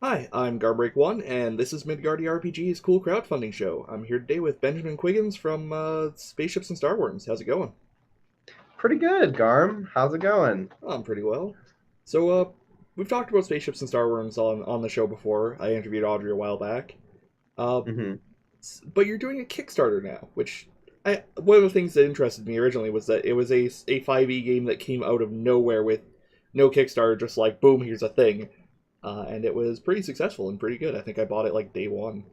Hi, I'm Garbreak1, and this is Midgardy RPG's cool crowdfunding show. I'm here today with Benjamin Quiggins from Spaceships and Starwyrms. How's it going? Pretty good, Garm. How's it going? Oh, I'm pretty well. So, we've talked about Spaceships and Starwyrms on the show before. I interviewed Audrey a while back. Uh, hmm but you're doing a Kickstarter now, which one of the things that interested me originally was that it was a 5e game that came out of nowhere with no Kickstarter, just like boom, here's a thing, and it was pretty successful and pretty good. I think I bought it like day one.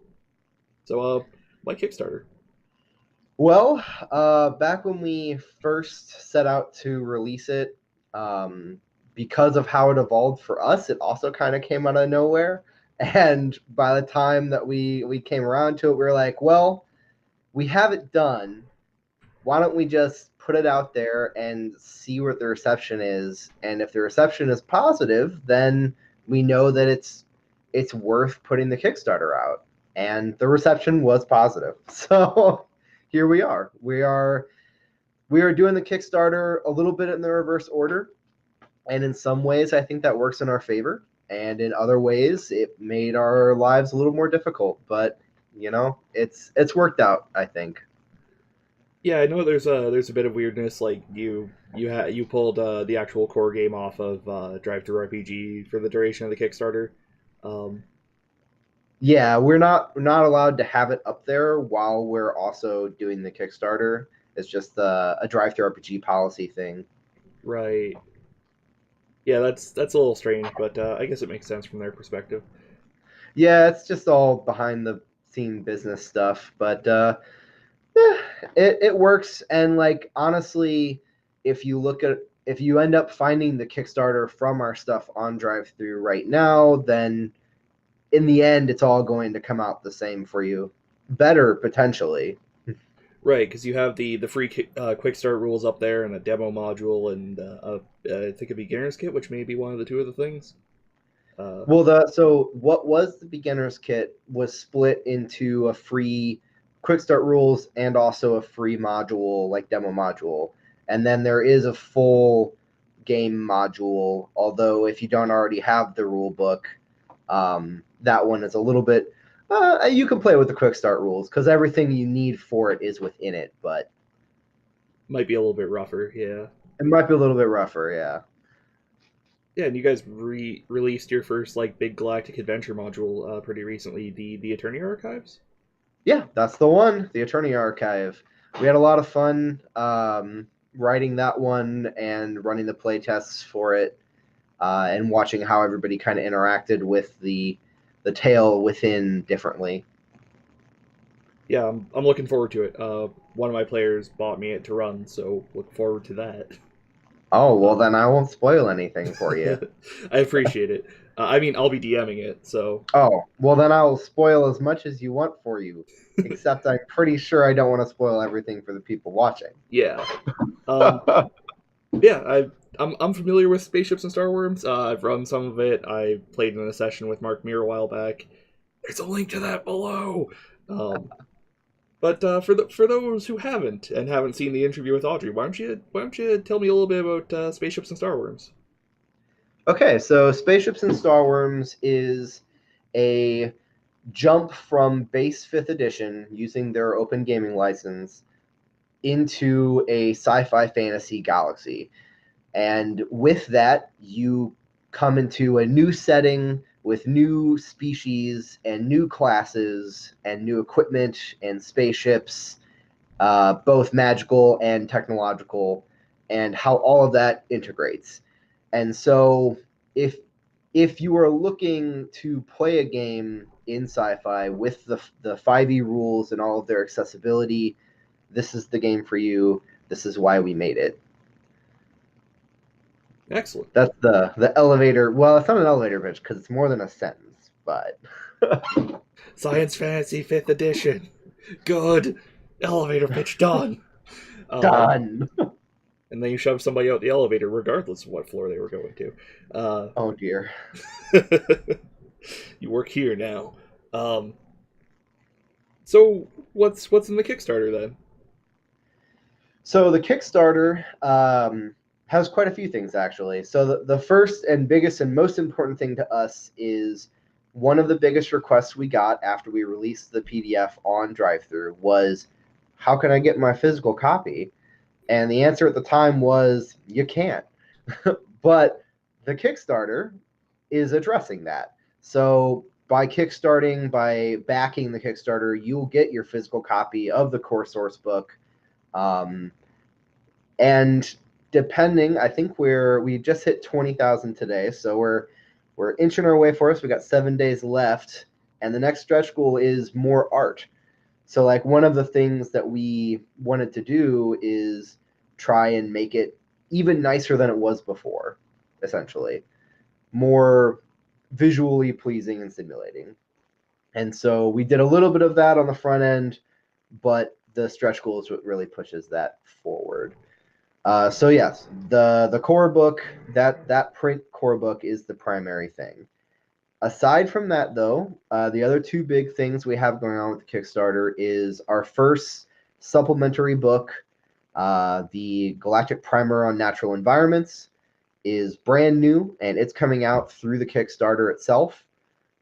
So, why Kickstarter? Well, back when we first set out to release it, um, because of how it evolved for us, it also kind of came out of nowhere. And by the time that we came around to it, we were like, well, we have it done. Why don't we just put it out there and see what the reception is? And if the reception is positive, then we know that it's worth putting the Kickstarter out. And the reception was positive. So here we are. We are doing the Kickstarter a little bit in the reverse order. And in some ways I think that works in our favor. And in other ways it made our lives a little more difficult. But it's worked out, I think. Yeah, I know there's a bit of weirdness. Like you pulled the actual core game off of Drive Through RPG for the duration of the Kickstarter. Um, Yeah, we're not allowed to have it up there while we're also doing the Kickstarter. It's just a drive-through RPG policy thing. right. Yeah, that's a little strange, but I guess it makes sense from their perspective. Yeah, it's just all behind the scene business stuff, but it works. And like honestly, if you end up finding the Kickstarter from our stuff on drive-through right now, then in the end, it's all going to come out the same for you, better potentially. Right, because you have the free quick start rules up there and a demo module and I think a beginner's kit, which may be one of the two of the things. Uh, Well, so what was the beginner's kit was split into a free quick start rules and also a free module, like demo module. And then there is a full game module, although if you don't already have the rule book, that one is a little bit you can play with the quick start rules because everything you need for it is within it, but might be a little bit rougher, yeah. it might be a little bit rougher, yeah. Yeah, and you guys released your first like big galactic adventure module pretty recently, the Attorney Archives. Yeah, that's the one, the Attorney Archive. We had a lot of fun writing that one and running the play tests for it, and watching how everybody kind of interacted with the tale within differently. Yeah, I'm looking forward to it. One of my players bought me it to run, so look forward to that. Oh, well, Uh, then I won't spoil anything for you. I appreciate it. I mean, I'll be DMing it, so Oh, well, then I will spoil as much as you want for you, except I'm pretty sure I don't want to spoil everything for the people watching. yeah. Um, yeah, I'm familiar with Spaceships and Starworms. I've run some of it. I played in a session with Mark Muir a while back. There's a link to that below. Um, but for those who haven't seen the interview with Audrey, why don't you tell me a little bit about Spaceships and Starworms? Okay, so Spaceships and Starworms is a jump from base 5th edition using their open gaming license into a sci-fi fantasy galaxy. And with that, you come into a new setting with new species and new classes and new equipment and spaceships, both magical and technological, and how all of that integrates. And so, if if you are looking to play a game in sci-fi with the 5e rules and all of their accessibility, this is the game for you. This is why we made it. Excellent. That's the elevator. Well, it's not an elevator pitch because it's more than a sentence, but Science Fantasy Fifth Edition. Good. Elevator pitch done. Um, done. and then you shove somebody out the elevator, regardless of what floor they were going to. Uh, Oh dear. you work here now. Um, so what's in the Kickstarter then? So the Kickstarter has quite a few things actually. So the first and biggest and most important thing to us is one of the biggest requests we got after we released the PDF on drive-through was, how can I get my physical copy? And the answer at the time was, you can't. But the Kickstarter is addressing that. So by kickstarting, by backing the Kickstarter, you'll get your physical copy of the core source book. And depending, I think we just hit 20,000 today, so we're inching our way for us. We got 7 days left, and the next stretch goal is more art. So like one of the things that we wanted to do is try and make it even nicer than it was before, essentially. More visually pleasing and stimulating. And so we did a little bit of that on the front end, but the stretch goal is what really pushes that forward. So yes, the core book, that print core book is the primary thing. Aside from that, though, the other two big things we have going on with the Kickstarter is our first supplementary book, the Galactic Primer on Natural Environments, is brand new, and it's coming out through the Kickstarter itself.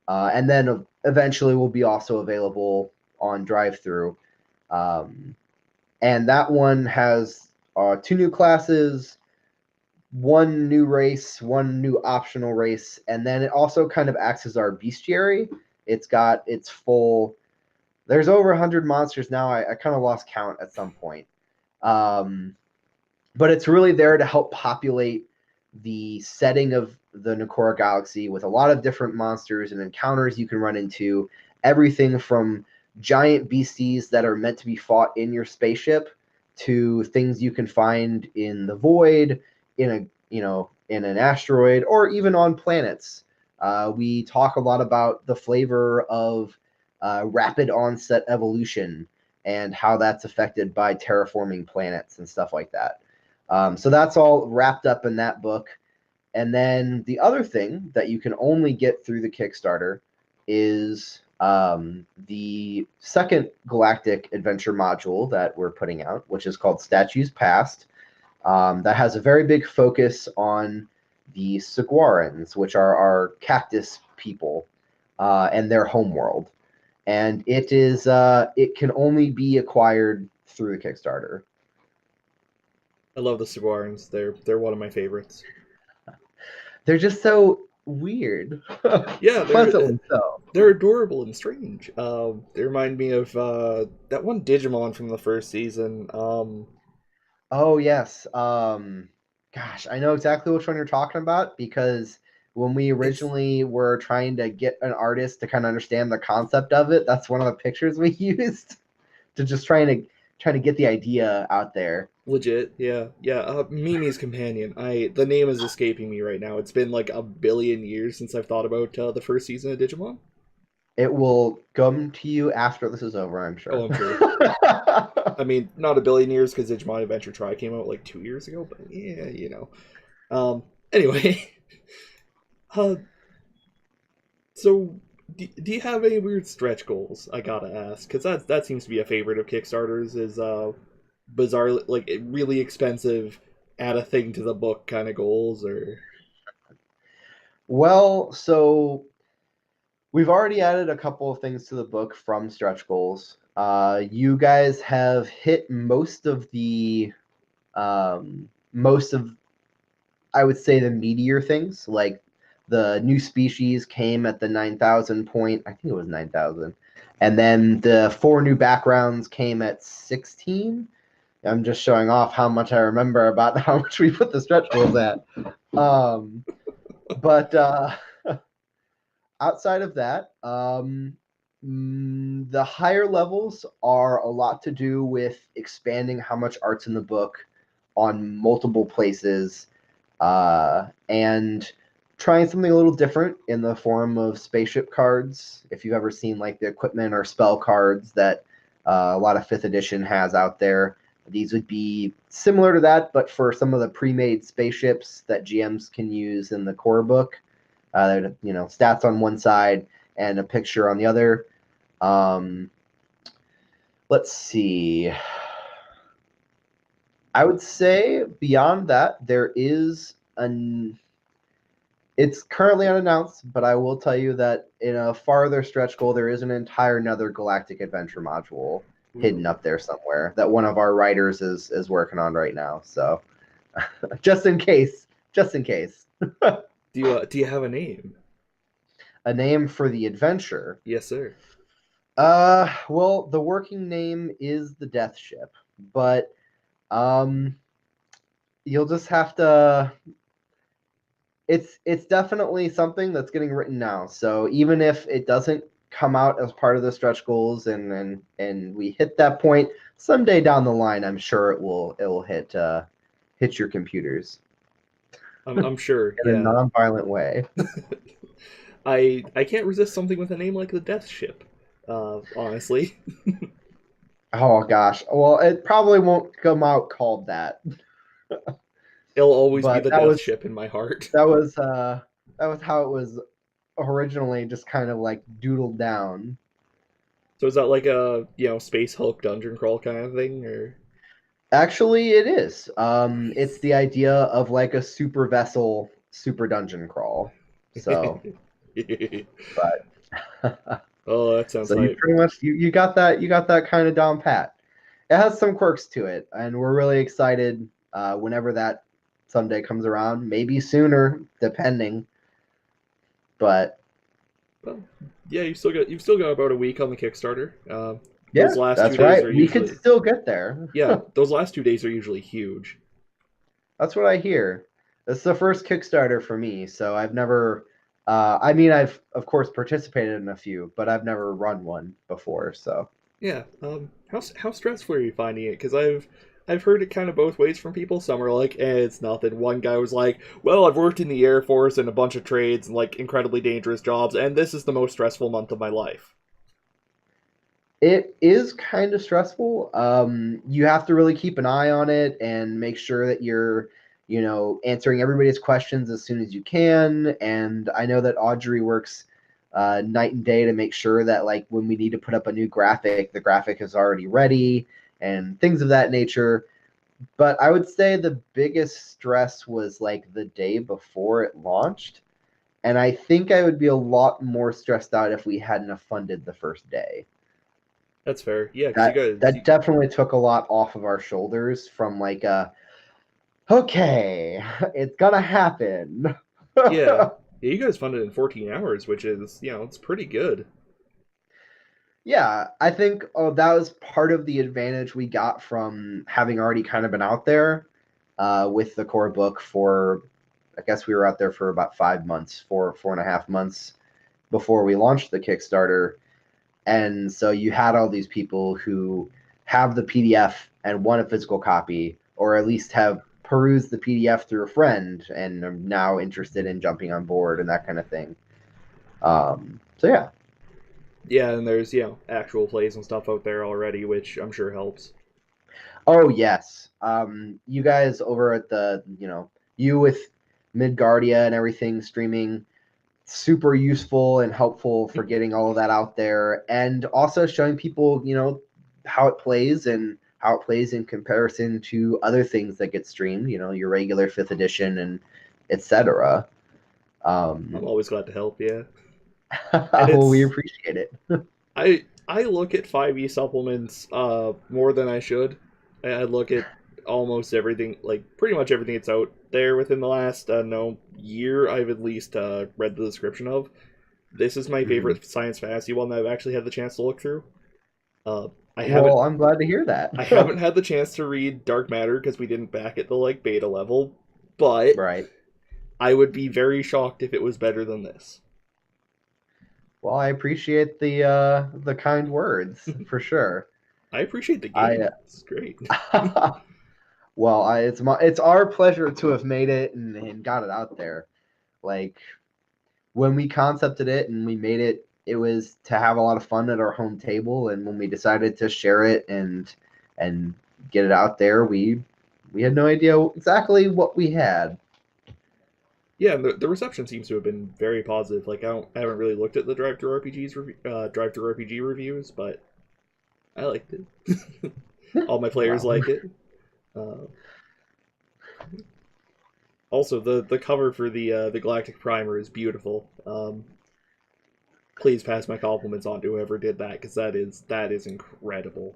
And then eventually will be also available on drive-through. And that one has 2 new classes, 1 new race, 1 new optional race, and then it also kind of acts as our bestiary. It's got its full. There's over 100 monsters now. I kind of lost count at some point, but it's really there to help populate the setting of the Nakora Galaxy with a lot of different monsters and encounters you can run into. Everything from giant beasties that are meant to be fought in your spaceship to things you can find in the void, in an asteroid, or even on planets. We talk a lot about the flavor of rapid onset evolution and how that's affected by terraforming planets and stuff like that. So that's all wrapped up in that book. And then the other thing that you can only get through the Kickstarter is the second Galactic Adventure module that we're putting out, which is called Statues Past. That has a very big focus on the Saguarans, which are our cactus people and their homeworld. And it can only be acquired through the Kickstarter. I love the Saguarans. They're one of my favorites. They're just so weird. Yeah, Pleasantly so. they're adorable and strange. They remind me of that one Digimon from the first season. Oh yes. Gosh, I know exactly which one you're talking about because when we It's originally were trying to get an artist to kind of understand the concept of it, that's one of the pictures we used to just trying to get the idea out there. legit. Yeah, yeah. Mimi's companion. The name is escaping me right now. It's been like a billion years since I've thought about the first season of Digimon. It will come to you after this is over, I'm Oh, sure. I'm sure. I mean, not a billion years because Digimon Adventure Try came out like 2 years ago, but yeah, you know. Anyway, uh, so do you have any weird stretch goals? I gotta ask, because that seems to be a favorite of Kickstarters. Is bizarre, like really expensive, add a thing to the book kind of goals, or Well, so we've already added a couple of things to the book from stretch goals. You guys have hit most of, I would say, the meatier things. Like the new species came at the 9,000 point. I think it was 9,000, and then the 4 new backgrounds came at 16. I'm just showing off how much I remember about how much we put the stretch goals at. Um, but outside of that, the higher levels are a lot to do with expanding how much art's in the book on multiple places and trying something a little different in the form of spaceship cards. If you've ever seen like the equipment or spell cards that a lot of 5th edition has out there, these would be similar to that, but for some of the pre-made spaceships that GMs can use in the core book. Stats on one side and a picture on the other. Let's see. I would say beyond that, there is It's currently unannounced, but I will tell you that in a farther stretch goal, there is an entire another galactic adventure module hidden Ooh. up there somewhere that one of our writers is working on right now. So just in case, just in case, Do you have a name? a name for the adventure. Yes, sir. Well, the working name is the Death Ship, but um, you'll just have to. It's definitely something that's getting written now. So even if it doesn't come out as part of the stretch goals, and we hit that point someday down the line, I'm sure it will hit your computers I'm sure. in a Yeah. non-violent way. I can't resist something with a name like the Death Ship. Honestly, Oh gosh, well it probably won't come out called that, it'll always be but the Death Ship in my heart. that was uh that was how it was originally just kind of like doodled down. So is that like a Space Hulk dungeon crawl kind of thing, or? Actually, it is. It's the idea of like a super vessel, super dungeon crawl. So, but Oh, that sounds so you hype. pretty much you got that kind of down pat. It has some quirks to it, and we're really excited whenever that someday comes around. Maybe sooner, depending. But Well, yeah, you've still got about a week on the Kickstarter. yeah, Those last two that's days right. are We could usually still get there. yeah, those last 2 days are usually huge. That's what I hear. This is the first Kickstarter for me, so I've never. I mean, I've of course participated in a few, but I've never run one before. So, Yeah. How stressful are you finding it? Because I've heard it kind of both ways from people. Some are like, it's nothing. One guy was like, well, I've worked in the Air Force and a bunch of trades and like incredibly dangerous jobs, and this is the most stressful month of my life. it is kind of stressful. You have to really keep an eye on it and make sure that you're, answering everybody's questions as soon as you can. And I know that Audrey works night and day to make sure that, like, when we need to put up a new graphic, the graphic is already ready and things of that nature. But I would say the biggest stress was like the day before it launched. And I think I would be a lot more stressed out if we hadn't have funded the first day. That's fair. Yeah, because you that guys, that definitely took a lot off of our shoulders from like okay, it's gonna happen. yeah, you guys funded in 14 hours, which is it's pretty good. Yeah, I think that was part of the advantage we got from having already kind of been out there with the core book for, I guess we were out there for about 5 months, 4.5 months before we launched the Kickstarter. And so you had all these people who have the PDF and want a physical copy, or at least have perused the PDF through a friend and are now interested in jumping on board and that kind of thing. So yeah. Yeah, and there's actual plays and stuff out there already, which I'm sure helps. Oh yes. You guys over at you with Midgardia and everything streaming, super useful and helpful for getting all of that out there, and also showing people, how it plays and how it plays in comparison to other things that get streamed, your regular fifth edition and etc. I'm Um, always glad to help. Yeah, and well, we it's appreciate it. I look at 5e supplements more than I should. I look at almost everything, like pretty much everything that's out there within the last no year. I've at least read the description of. This is my Mhm. favorite science fantasy one that I've actually had the chance to look through. Uh, I haven't Well, I'm glad to hear that. I haven't had the chance to read Dark Matter because we didn't back at the like beta level, but Right. I would be very shocked if it was better than this. Well, I appreciate the kind words for sure. I appreciate the I game. It's great. well, it's our pleasure to have made it and got it out there. Like when we concepted it and we made it, it was to have a lot of fun at our home table. And when we decided to share it and get it out there, we had no idea exactly what we had. Yeah, and the reception seems to have been very positive. Like I haven't really looked at the Drive Through RPG reviews, but I liked it. All my players Well, like it. Uh, Also, the cover for the Galactic Primer is beautiful. Please pass my compliments on to whoever did that, because that is incredible.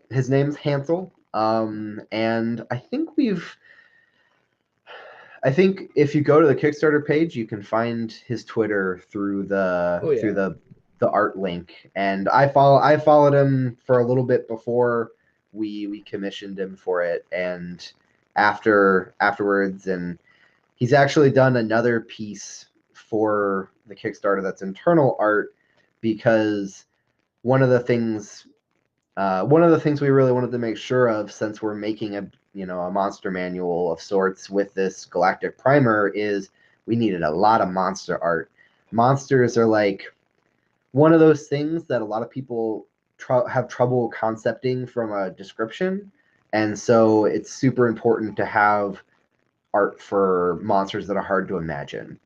His name's Hansel, and I think if you go to the Kickstarter page, you can find his Twitter through Oh yeah, the art link. And I followed him for a little bit before we commissioned him for it, and afterwards, and he's actually done another piece for the Kickstarter that's internal art, because one of the things one of the things we really wanted to make sure of, since we're making a monster manual of sorts with this galactic primer, is we needed a lot of monster art. Monsters are like one of those things that a lot of people have trouble concepting from a description, and so it's super important to have art for monsters that are hard to imagine,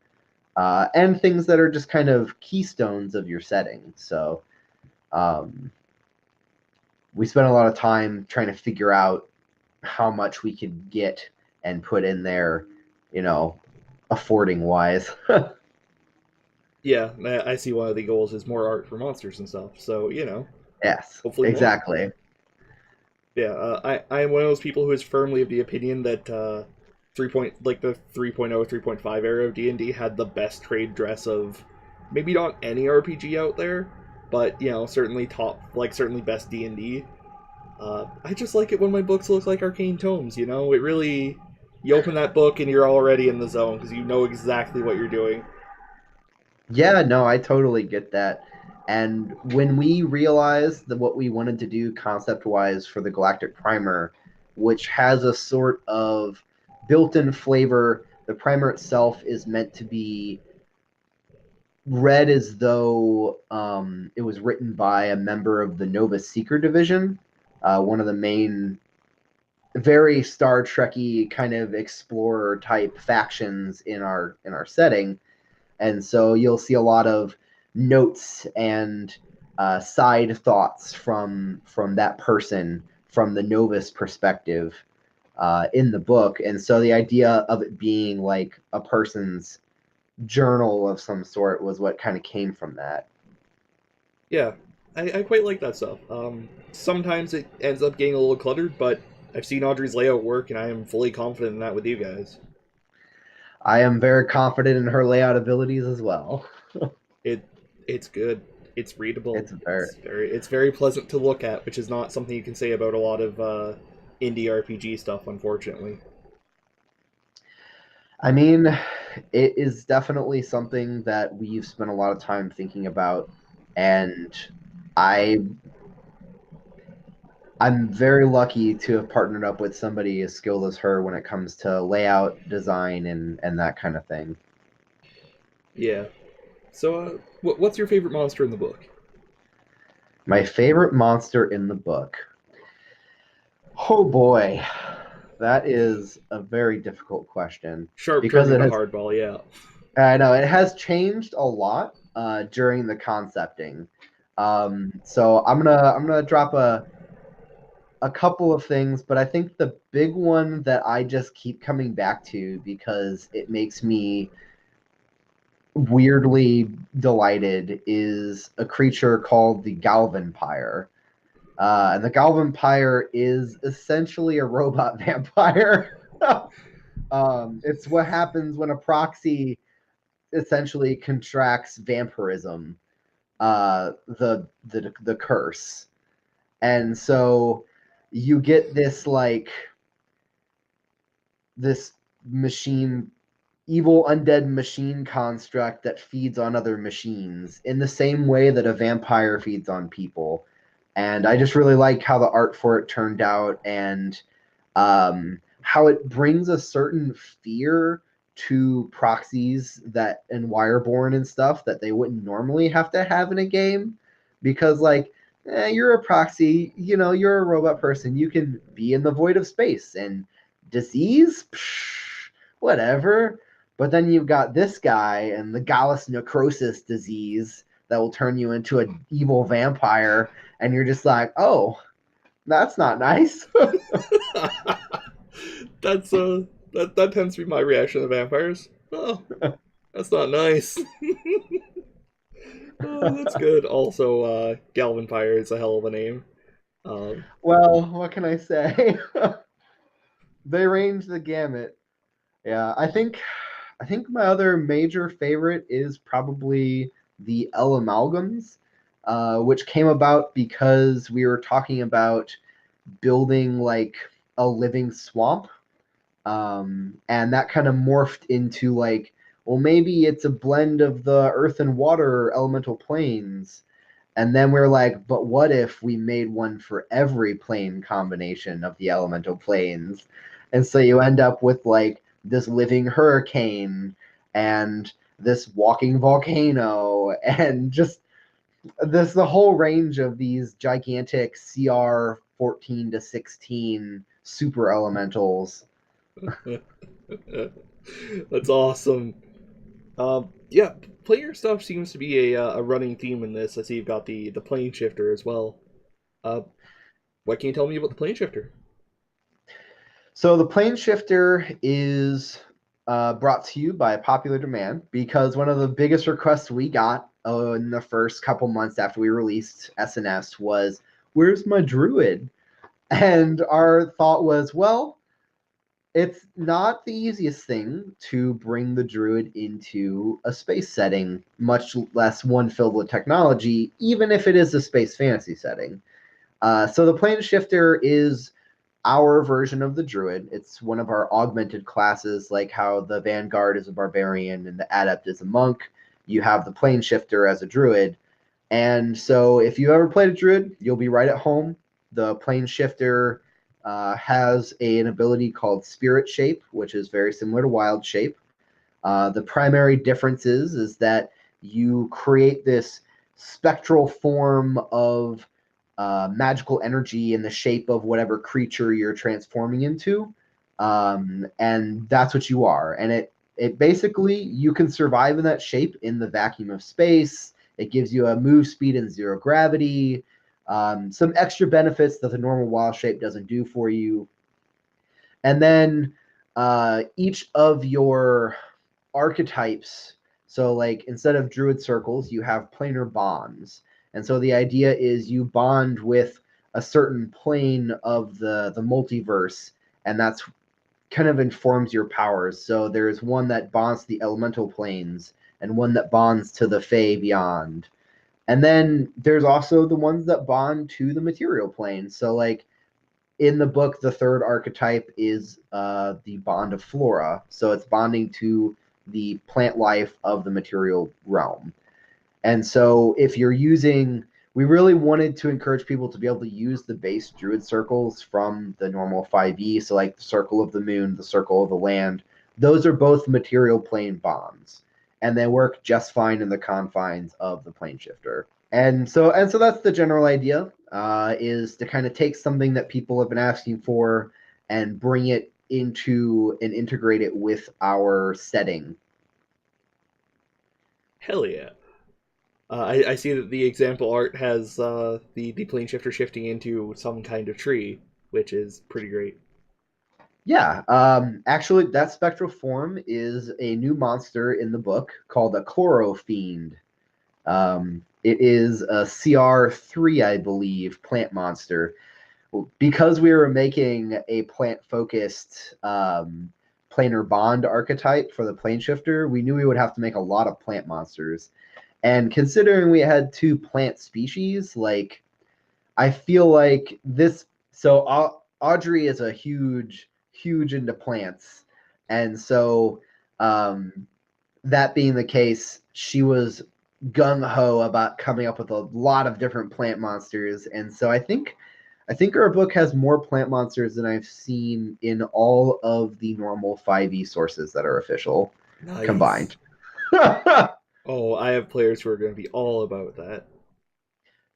and things that are just kind of keystones of your setting. So um, we spent a lot of time trying to figure out how much we could get and put in there, affording wise. yeah. I see one of the goals is more art for monsters and stuff. So Yes, hopefully more. exactly. Yeah, I am one of those people who is firmly of the opinion that 3.0 3.5 era of D&D had the best trade dress of maybe not any RPG out there, but certainly top, like certainly best D&D. I just like it when my books look like arcane tomes. It really, you open that book and you're already in the zone because you know exactly what you're doing. Yeah, no, I totally get that. And when we realized that what we wanted to do concept wise for the Galactic Primer, which has a sort of built in flavor, the primer itself is meant to be read as though it was written by a member of the Nova Seeker Division, one of the main, very Star Trekky kind of explorer type factions in our setting. And so you'll see a lot of notes and side thoughts from that person from the Novus perspective in the book. And so the idea of it being like a person's journal of some sort was what kind of came from that. Yeah, I quite like that stuff. Sometimes it ends up getting a little cluttered, but I've seen Audrey's layout work, and I am fully confident in that with you guys. I am very confident in her layout abilities as well. It it's good. It's readable. It's very, It's very pleasant to look at, which is not something you can say about a lot of indie RPG stuff, unfortunately. I mean, it is definitely something that we've spent a lot of time thinking about, and I I'm very lucky to have partnered up with somebody as skilled as her when it comes to layout, design, and that kind of thing. Yeah. So, what's your favorite monster in the book? My favorite monster in the book. Oh boy, that is a very difficult question Sharp because turning it the has. hardball. Yeah. I know it has changed a lot during the concepting. So I'm gonna drop a couple of things, but I think the big one that I just keep coming back to because it makes me weirdly delighted is a creature called the Galvanpire. And the Galvanpire is essentially a robot vampire. It's what happens when a proxy essentially contracts vampirism, the curse, and so you get this like this machine, evil undead machine construct that feeds on other machines in the same way that a vampire feeds on people. And I just really like how the art for it turned out, and how it brings a certain fear to proxies that and Wireborn and stuff that they wouldn't normally have to have in a game, because like you're a proxy, you're a robot person, you can be in the void of space, and disease, psh, whatever. But then you've got this guy and the Gallus necrosis disease that will turn you into an evil vampire, and you're just like, oh, that's not nice. that's that tends to be my reaction to vampires. Oh, that's not nice. Oh, that's good. Also, Galvan Fire is a hell of a name. Um, Well, what can I say? They range the gamut. Yeah, I think my other major favorite is probably the L amalgams, which came about because we were talking about building like a living swamp, and that kind of morphed into like, well, maybe it's a blend of the earth and water elemental planes. And then we're like, but what if we made one for every plane combination of the elemental planes? And so you end up with like this living hurricane and this walking volcano and just this the whole range of these gigantic CR 14 to 16 super elementals. that's awesome. Yeah, player stuff seems to be a running theme in this. I see you've got the plane shifter as well. Uh, what can you tell me about the plane shifter? So the plane shifter is brought to you by popular demand because one of the biggest requests we got in the first couple months after we released SNS was, "Where's my druid?" And our thought was, well, it's not the easiest thing to bring the druid into a space setting, much less one filled with technology, even if it is a space fantasy setting. So the plane shifter is our version of the druid. It's one of our augmented classes, like how the vanguard is a barbarian and the adept is a monk. You have the plane shifter as a druid. And so if you ever played a druid, you'll be right at home. The plane shifter has an ability called spirit shape, which is very similar to wild shape. The primary difference is that you create this spectral form of magical energy in the shape of whatever creature you're transforming into, and that's what you are. And it basically you can survive in that shape in the vacuum of space. It gives you a move speed and zero gravity, some extra benefits that the normal wild shape doesn't do for you. And then each of your archetypes. So, like, instead of druid circles, you have planar bonds. And so the idea is you bond with a certain plane of the multiverse, and that's kind of informs your powers. So there's one that bonds to the elemental planes and one that bonds to the Fey beyond. And then there's also the ones that bond to the material plane. So, like, in the book, the third archetype is the bond of flora. So it's bonding to the plant life of the material realm. And so if you're using, we really wanted to encourage people to be able to use the base druid circles from the normal 5e. So like the circle of the moon, the circle of the land, those are both material plane bonds. And they work just fine in the confines of the plane shifter. And so that's the general idea, is to kind of take something that people have been asking for and bring it into and integrate it with our setting. Hell yeah. I see that the example art has the plane shifter shifting into some kind of tree, which is pretty great. Yeah, actually, that spectral form is a new monster in the book called a Chloro Fiend. It is a CR3, I believe, plant monster. Because we were making a plant focused planar bond archetype for the plane shifter, we knew we would have to make a lot of plant monsters. And considering we had two plant species, like, I feel like this. So Audrey is a huge into plants, and so um, that being the case, she was gung ho about coming up with a lot of different plant monsters, and so I think our book has more plant monsters than I've seen in all of the normal 5e sources that are official Nice. combined. Oh, I have players who are going to be all about that.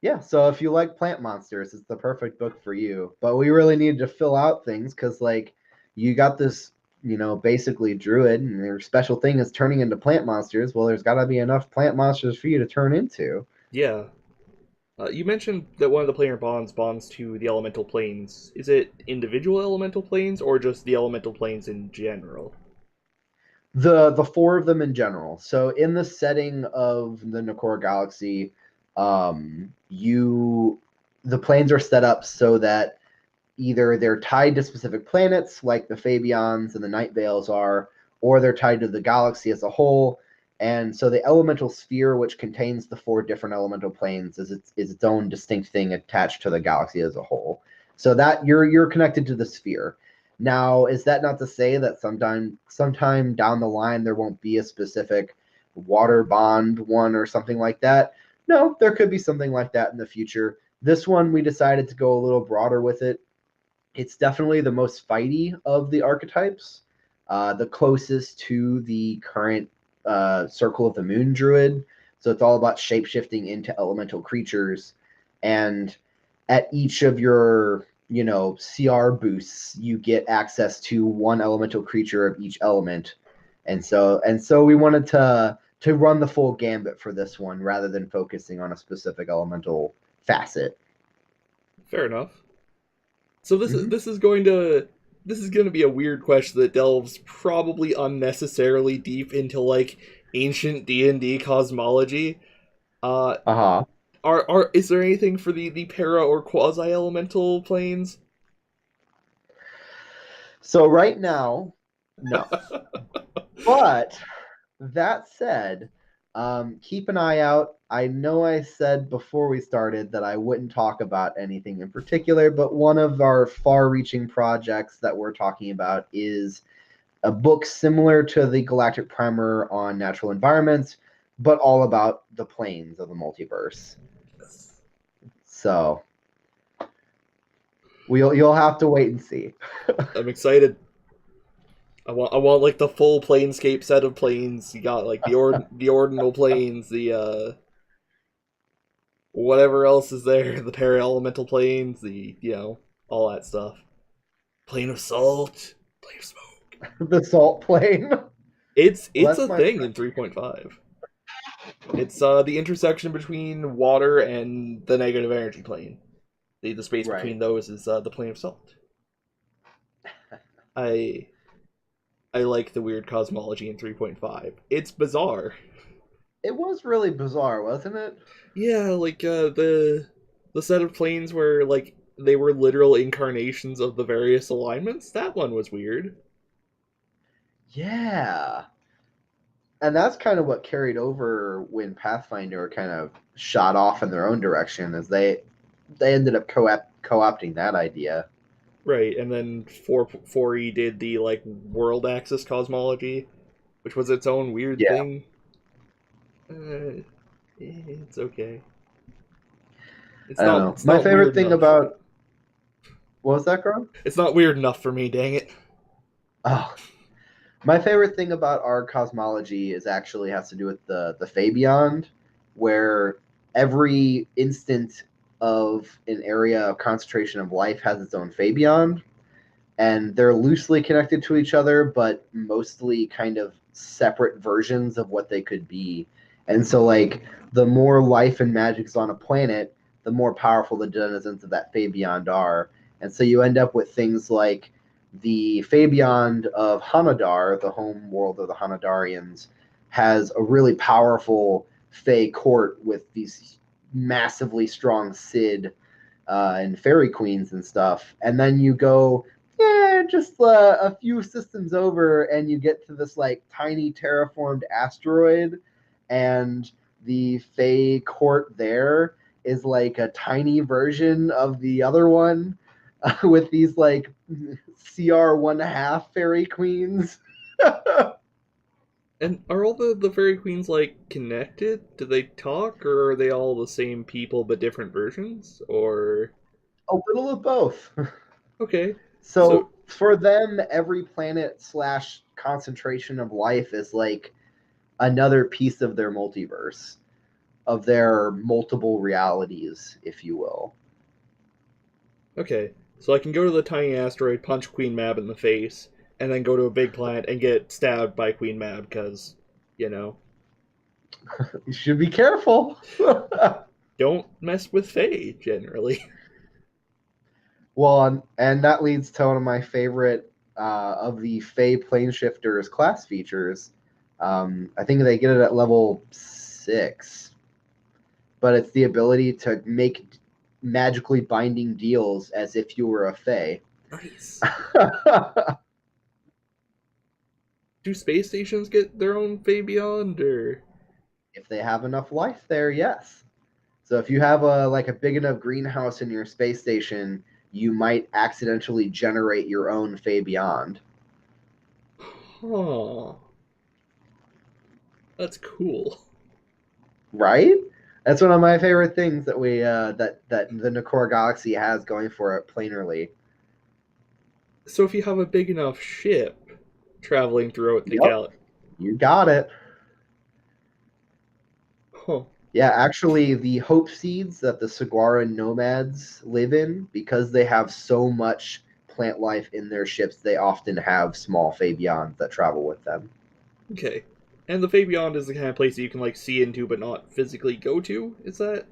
Yeah, so if you like plant monsters, it's the perfect book for you. But we really needed to fill out things because, like, you got this, basically druid, and their special thing is turning into plant monsters. Well, there's got to be enough plant monsters for you to turn into. Yeah. You mentioned that one of the planar bonds to the elemental planes. Is it individual elemental planes or just the elemental planes in general? The four of them in general. So in the setting of the Nakor Galaxy, you the planes are set up so that either they're tied to specific planets, like the Fabians and the Night Veils are, or they're tied to the galaxy as a whole. And so the elemental sphere, which contains the four different elemental planes, is its own distinct thing attached to the galaxy as a whole. So that you're connected to the sphere. Now, is that not to say that sometime down the line there won't be a specific water bond one or something like that? No, there could be something like that in the future. This one we decided to go a little broader with it. It's definitely the most fighty of the archetypes, the closest to the current Circle of the Moon Druid. So it's all about shapeshifting into elemental creatures. And at each of your, CR boosts, you get access to one elemental creature of each element. And so we wanted to run the full gambit for this one rather than focusing on a specific elemental facet. Fair enough. So this is Mm-hmm. this is going to be a weird question that delves probably unnecessarily deep into like ancient D&D cosmology. Uh Uh-huh. are is there anything for the para or quasi elemental planes? So right now, no. But that said, keep an eye out. I know I said before we started that I wouldn't talk about anything in particular, but one of our far reaching projects that we're talking about is a book similar to the Galactic Primer on natural environments, but all about the planes of the multiverse. So you'll have to wait and see. I'm excited. I want like the full planescape set of planes. You got like the ordinal planes, the whatever else is there, the para elemental planes, the all that stuff. Plane of salt, plane of smoke. The salt plane. Well, It's that's a my thing in 3.5. It's the intersection between water and the negative energy plane. The space right. between those is the plane of salt. I I like the weird cosmology in 3.5. It's bizarre. It was really bizarre, wasn't it? Yeah, like the set of planes where like they were literal incarnations of the various alignments. That one was weird. Yeah. And that's kind of what carried over when Pathfinder kind of shot off in their own direction, as they ended up co-opting that idea. Right, and then 4E did the like world axis cosmology, which was its own weird Yeah, thing. It's okay. I don't know. It's My not favorite weird thing enough. about what was that, girl? It's not weird enough for me, dang it. Oh, my favorite thing about our cosmology is actually has to do with the Fabeyond, where every instant of an area of concentration of life has its own Fabeyond, and they're loosely connected to each other, but mostly kind of separate versions of what they could be. And so, like, the more life and magic's on a planet, the more powerful the denizens of that Fabeyond are. And so you end up with things like the Fabeyond of Hanadar, the home world of the Hanadarians, has a really powerful Fey court with these massively strong Sid and fairy queens and stuff. And then you go, yeah, just a few systems over, and you get to this like tiny terraformed asteroid, and the Fey court there is like a tiny version of the other one with these like CR 1/2 fairy queens. And are all the fairy queens like connected? Do they talk, or are they all the same people but different versions? Or A little of both. okay, so So for them, every planet slash concentration of life is like another piece of their multiverse, of their multiple realities, if you will. okay, so I can go to the tiny asteroid, punch Queen Mab in the face, and then go to a big planet and get stabbed by Queen Mab because, you know. You should be careful. don't mess with Fae generally. Well, and that leads to one of my favorite of the Fey Planeshifters class features. I think they get it at level 6, but it's the ability to make magically binding deals as if you were a Fey. Nice. Do space stations get their own Fae Beyond, or If they have enough life there, yes. So if you have a big enough greenhouse in your space station, you might accidentally generate your own Fey Beyond. huh? That's cool. Right? That's one of my favorite things that we that the Nakor Galaxy has going for it planarly. So if you have a big enough ship traveling throughout the Yep, galaxy, you got it. huh? Yeah, actually, the hope seeds that the Saguaran nomads live in, because they have so much plant life in their ships, they often have small Fabians that travel with them. Okay. And the Fae Beyond is the kind of place that you can like see into but not physically go to. Is that?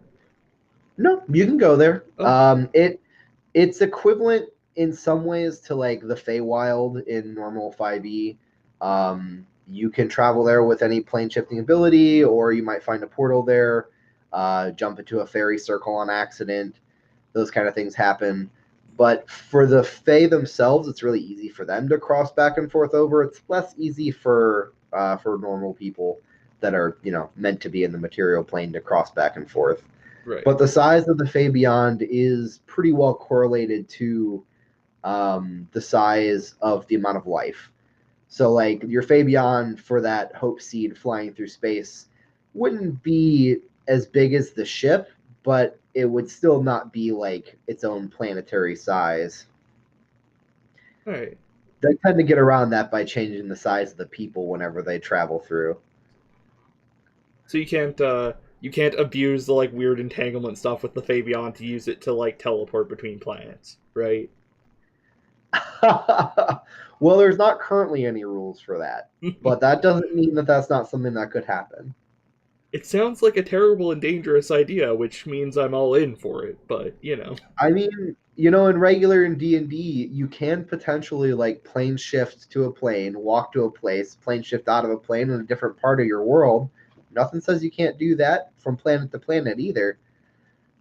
No, you can go there. Oh, It's equivalent in some ways to like the Feywild in normal 5e. You can travel there with any plane shifting ability, or you might find a portal there, jump into a fairy circle on accident. Those kind of things happen. But for the Fey themselves, it's really easy for them to cross back and forth over. It's less easy for normal people that are meant to be in the material plane to cross back and forth. right. But the size of the Fey Beyond is pretty well correlated to the size of the amount of life. So, like, your Fey Beyond for that Hope Seed flying through space wouldn't be as big as the ship, but it would still not be like its own planetary size. All right. They tend to get around that by changing the size of the people whenever they travel through. So you can't abuse the like weird entanglement stuff with the Fae Beyond to use it to like teleport between planets, right? Well, there's not currently any rules for that, but that doesn't mean that that's not something that could happen. It sounds like a terrible and dangerous idea, which means I'm all in for it. But I mean, in regular in D&D, you can potentially like plane shift to a plane, walk to a place, plane shift out of a plane in a different part of your world. Nothing says you can't do that from planet to planet either.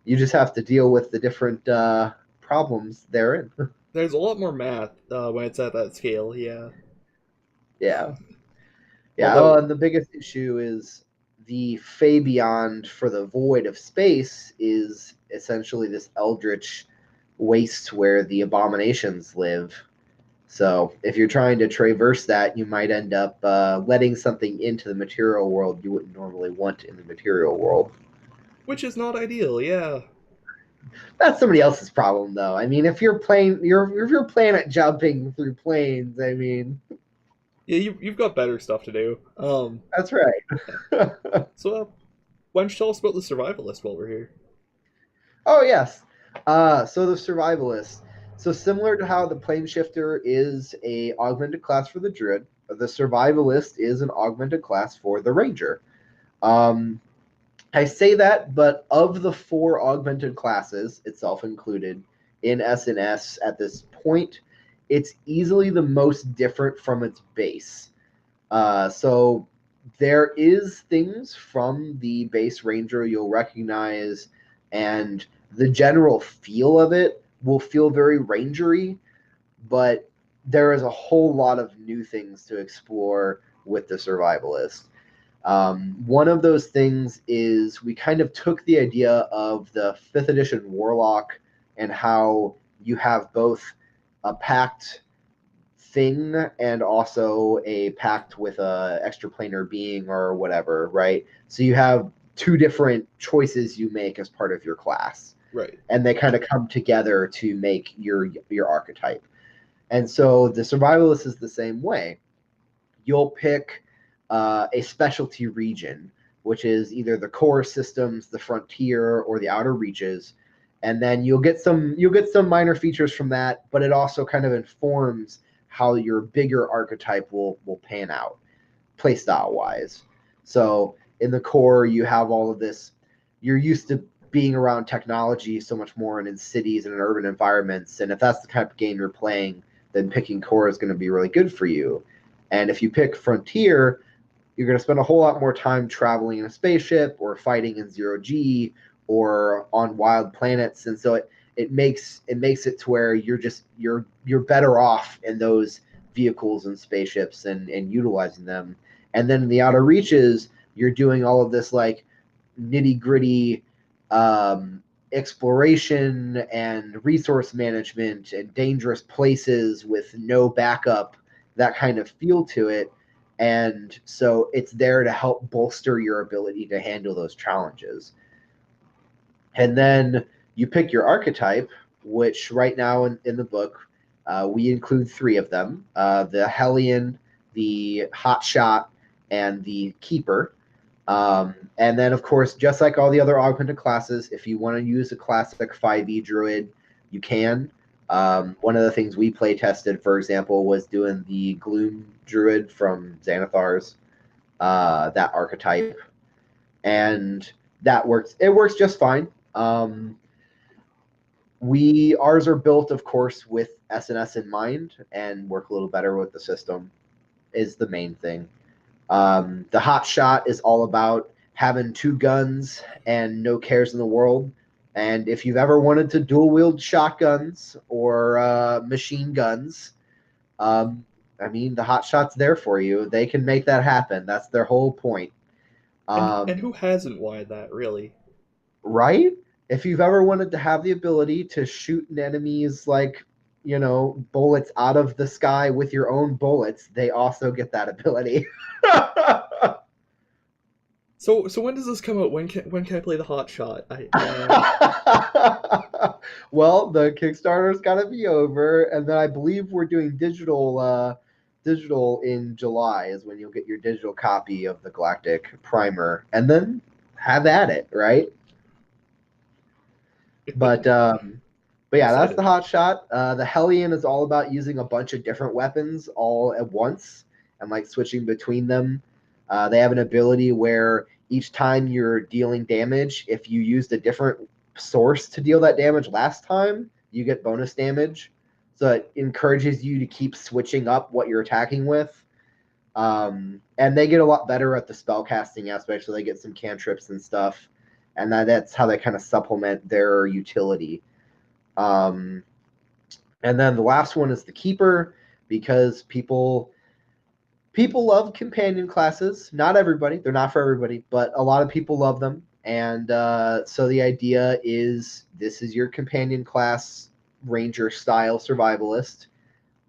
You just have to deal with the different problems therein. there's a lot more math when it's at that scale. Yeah. Yeah. Yeah, well, Although, and the biggest issue is the Fabion for the void of space is essentially this eldritch waste where the abominations live. So if you're trying to traverse that, you might end up letting something into the material world you wouldn't normally want in the material world. which is not ideal. Yeah. That's somebody else's problem, though. I mean, if you're planet jumping through planes, I mean, Yeah, you've got better stuff to do. that's right. So why don't you tell us about the survivalist while we're here? Oh yes. So the survivalist. So similar to how the plane shifter is a augmented class for the druid, the survivalist is an augmented class for the ranger. Um, I say that, but of the four augmented classes, itself included, in SNS at this point, it's easily the most different from its base. So there is things from the base ranger you'll recognize, and the general feel of it will feel very rangery, but there is a whole lot of new things to explore with the survivalist. One of those things is we kind of took the idea of the fifth edition warlock and how you have both a pact thing and also a pact with a extraplanar being or whatever, right? So you have two different choices you make as part of your class, Right. and they kind of come together to make your archetype. And so the survivalist is the same way. You'll pick a specialty region, which is either the core systems, the frontier, or the outer reaches, and then you'll get some minor features from that, but it also kind of informs how your bigger archetype will pan out, playstyle wise. So in the core, you have all of this. You're used to being around technology so much more and in cities and in urban environments. And if that's the type of game you're playing, then picking core is going to be really good for you. And if you pick Frontier, you're going to spend a whole lot more time traveling in a spaceship or fighting in zero G or on wild planets. And so it makes it to where you're better off in those vehicles and spaceships and utilizing them. And then in the outer reaches, you're doing all of this like nitty gritty exploration and resource management and dangerous places with no backup, that kind of feel to it. And so it's there to help bolster your ability to handle those challenges. And then you pick your archetype, which right now in the book, we include three of them, the Hellion, the Hotshot, and the Keeper. And then, of course, just like all the other augmented classes, if you want to use a classic 5e druid, you can. One of the things we play tested, for example, was doing the Gloom druid from Xanathar's, that archetype. And that works. It works just fine. Ours are built, of course, with SNS in mind and work a little better with the system is the main thing. The hot shot is all about having two guns and no cares in the world. And if you've ever wanted to dual wield shotguns or machine guns, I mean, the hot shot's there for you. They can make that happen. That's their whole point. And who hasn't wanted that, really? Right? If you've ever wanted to have the ability to shoot an enemy's bullets out of the sky with your own bullets, they also get that ability. So when does this come out? When can I play the hot shot? Well, the Kickstarter's got to be over, and then I believe we're doing digital in July is when you'll get your digital copy of the Galactic Primer, and then have at it, right? But yeah, that's the hot shot. The Hellion is all about using a bunch of different weapons all at once and like switching between them. They have an ability where each time you're dealing damage, if you used a different source to deal that damage last time, you get bonus damage. So it encourages you to keep switching up what you're attacking with. And they get a lot better at the spell casting aspect, so they get some cantrips and stuff. And that's how they kind of supplement their utility. And then the last one is the Keeper, because people love companion classes. Not everybody. They're not for everybody, but a lot of people love them. And so the idea is this is your companion class, ranger-style survivalist.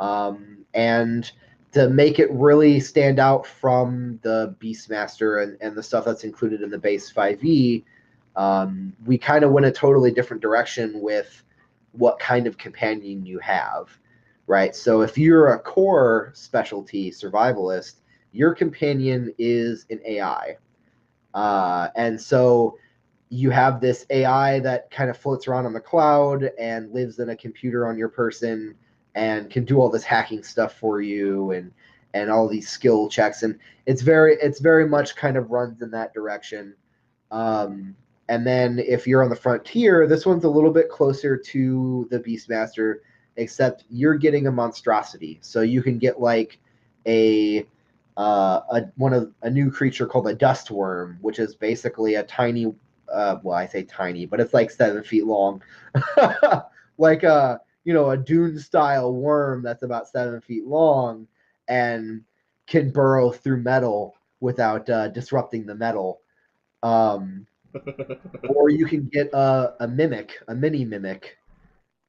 And to make it really stand out from the Beastmaster and the stuff that's included in the base 5e, we kind of went a totally different direction with what kind of companion you have, right? So if you're a core specialty survivalist, your companion is an AI. And so you have this AI that kind of floats around on the cloud and lives in a computer on your person and can do all this hacking stuff for you and all these skill checks. And it's very much kind of runs in that direction. And then if you're on the Frontier, this one's a little bit closer to the Beastmaster, except you're getting a monstrosity. So you can get like a new creature called a dust worm, which is basically a tiny, well, I say tiny, but it's like 7 feet long, like a dune style worm that's about 7 feet long and can burrow through metal without disrupting the metal. Or you can get a mini mimic,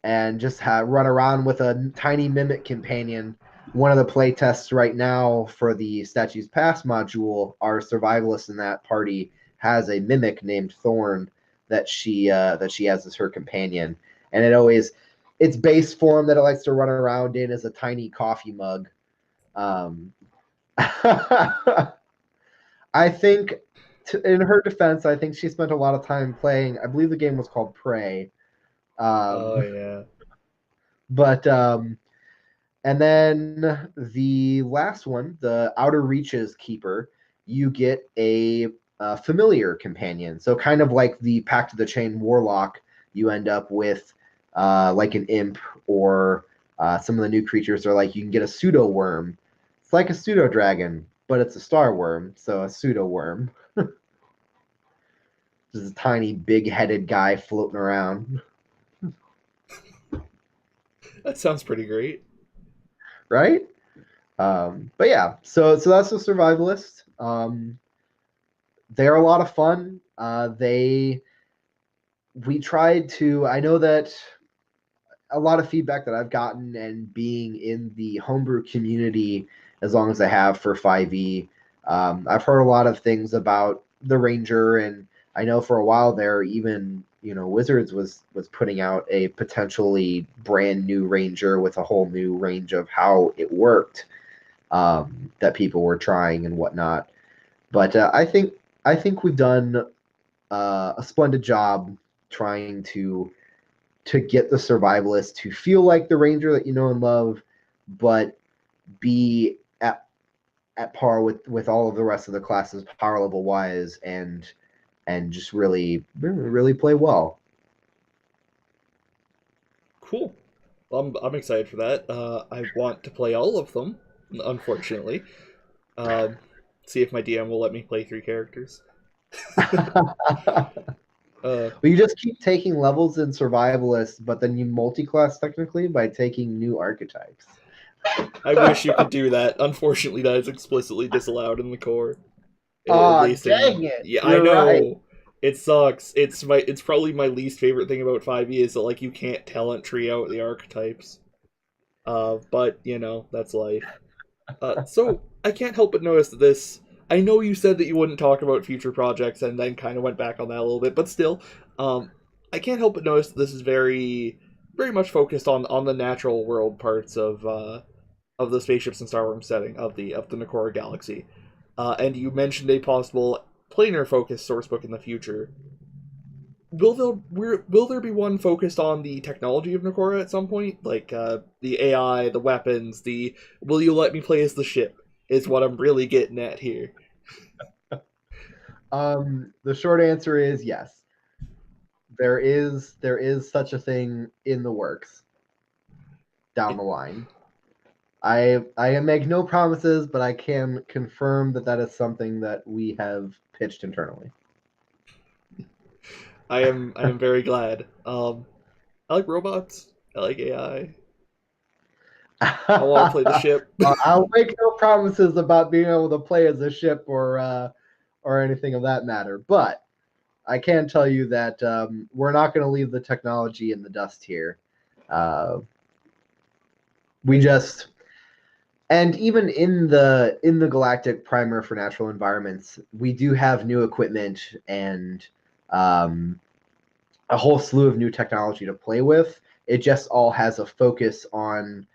and just run around with a tiny mimic companion. One of the play tests right now for the Statues Past module, our survivalist in that party has a mimic named Thorn that she has as her companion, and its base form that it likes to run around in is a tiny coffee mug. I think, in her defense, I think she spent a lot of time playing. I believe the game was called Prey. Oh yeah. But and then the last one, the Outer Reaches Keeper, you get a familiar companion. So kind of like the Pact of the Chain Warlock, you end up with like an imp, or some of the new creatures are like you can get a pseudo worm. It's like a pseudo dragon, but it's a star worm, so a pseudo worm. Just a tiny, big-headed guy floating around, That sounds pretty great. right? But yeah, so that's the survivalist. They're a lot of fun. We tried to. I know that a lot of feedback that I've gotten, and being in the homebrew community as long as I have for 5e, I've heard a lot of things about the Ranger, and I know for a while there, even Wizards was putting out a potentially brand new Ranger with a whole new range of how it worked, that people were trying and whatnot. But I think we've done a splendid job trying to get the survivalist to feel like the ranger that you know and love, but be at par with all of the rest of the classes power level wise, and just really play well. Cool. I'm excited for that. I want to play all of them, unfortunately. Um, See if my DM will let me play 3 characters. Well, Uh, you just keep taking levels in survivalist, but then you multi-class technically by taking new archetypes. I wish you could do that. Unfortunately, that is explicitly disallowed in the core. At Ah, least dang in it! yeah, I You're right. know. It sucks. It's probably my least favorite thing about 5e is that like you can't talent tree out the archetypes. But that's life. So I can't help but notice that this. I know you said that you wouldn't talk about future projects, and then kind of went back on that a little bit, but still, um, I can't help but notice that this is very much focused on the natural world parts of the spaceships and Starworm setting of the Nakora galaxy. And you mentioned a possible planar focused source book in the future. Will there be one focused on the technology of Nakora at some point, like the AI, the weapons, the will you let me play as the ship? Is what I'm really getting at here. The short answer is yes. There is such a thing in the works down It, the line. I make no promises, but I can confirm that that is something that we have pitched internally. I am very glad. I like robots. I like AI. I want to play the ship. I'll make no promises about being able to play as a ship, or anything of that matter, but I can tell you that we're not going to leave the technology in the dust here. Uh, we just And even in the galactic primer for natural environments, we do have new equipment and um, a whole slew of new technology to play with. It just all has a focus on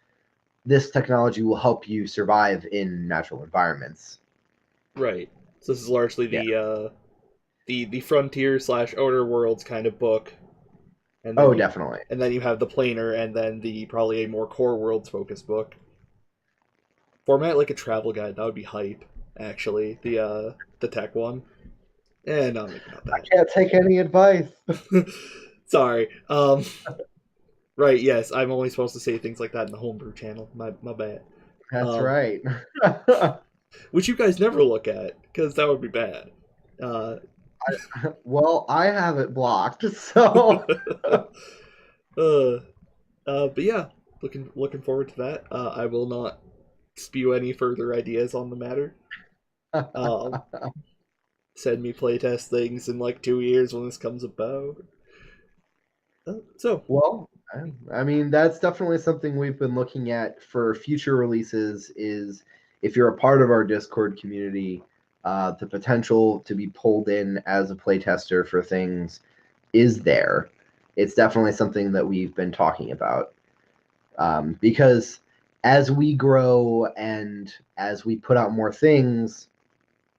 this technology will help you survive in natural environments. Right. So this is largely Yeah. the frontier slash outer worlds kind of book, and then Oh, you definitely. have the planar, and then the probably a more core worlds focused book. Format like a travel guide, that would be hype. Actually, the tech one. No, maybe not I can't take any advice. that. Sorry. Right. Yes, I'm only supposed to say things like that in the homebrew channel. My bad. That's Um, right. which you guys never look at because that would be bad. Uh, Well, I have it blocked, so uh, but yeah, looking forward to that. I will not spew any further ideas on the matter. Um, Send me playtest things in like 2 years when this comes about. So well, I mean, that's definitely something we've been looking at for future releases. Is if you're a part of our Discord community, the potential to be pulled in as a playtester for things is there. It's definitely something that we've been talking about, because as we grow and as we put out more things,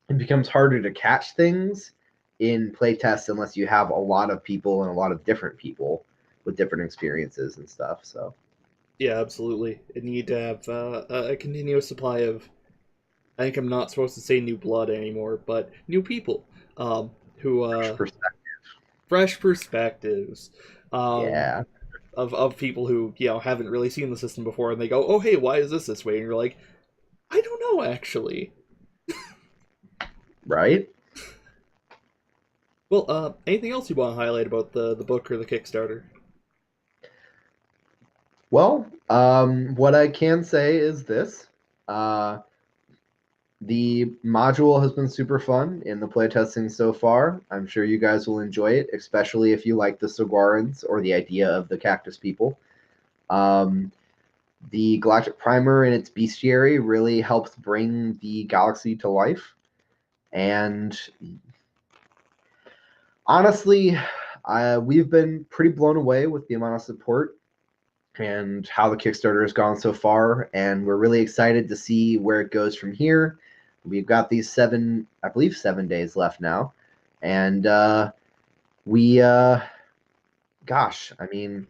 it becomes harder to catch things in playtests unless you have a lot of people and a lot of different people with different experiences and stuff. So yeah, absolutely. I need to have a continuous supply of. I think I'm not supposed to say new blood anymore, but new people. Who Fresh perspective. fresh perspectives. Um, Yeah. of people who haven't really seen the system before, and they go, "Oh, hey, why is this way?" And you're like, "I don't know, actually." Right. Well, anything else you want to highlight about the book or the Kickstarter? Well, what I can say is this. Uh, the module has been super fun in the playtesting so far. I'm sure you guys will enjoy it, especially if you like the Saguarans or the idea of the cactus people. Um, the Galactic Primer and its bestiary really helps bring the galaxy to life. And honestly, we've been pretty blown away with the amount of support and how the Kickstarter has gone so far. And we're really excited to see where it goes from here. We've got these I believe, 7 days left now. And we, gosh, I mean,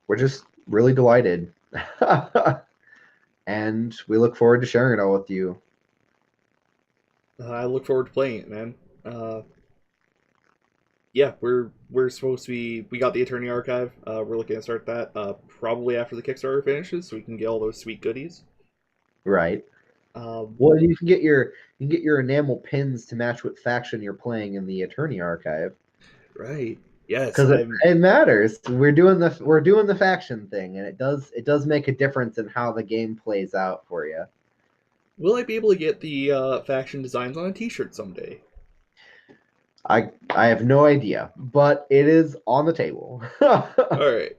we're just really delighted. And we look forward to sharing it all with you. I look forward to playing it, man. Yeah, we're supposed to be. We got the Attorney Archive. We're looking to start that probably after the Kickstarter finishes, so we can get all those sweet goodies. Right. Um, Well, you can get your enamel pins to match what faction you're playing in the Attorney Archive. right. Yes, Because I'm. it matters. We're doing the faction thing, and it does make a difference in how the game plays out for you. Will I be able to get the faction designs on a T-shirt someday? I have no idea, but it is on the table. All right.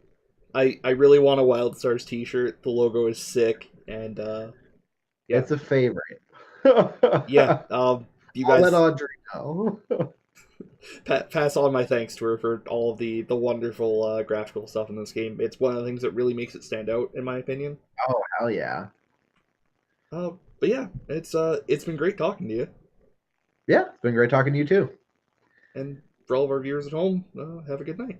I really want a Wild Stars T-shirt. The logo is sick, and yeah, It's a favorite. yeah. You I'll let guys Audrey know. pass on my thanks to her for all of the wonderful graphical stuff in this game. It's one of the things that really makes it stand out, in my opinion. Oh, hell yeah. But yeah, it's been great talking to you, Yeah, it's been great talking to you too. and for all of our viewers at home, have a good night.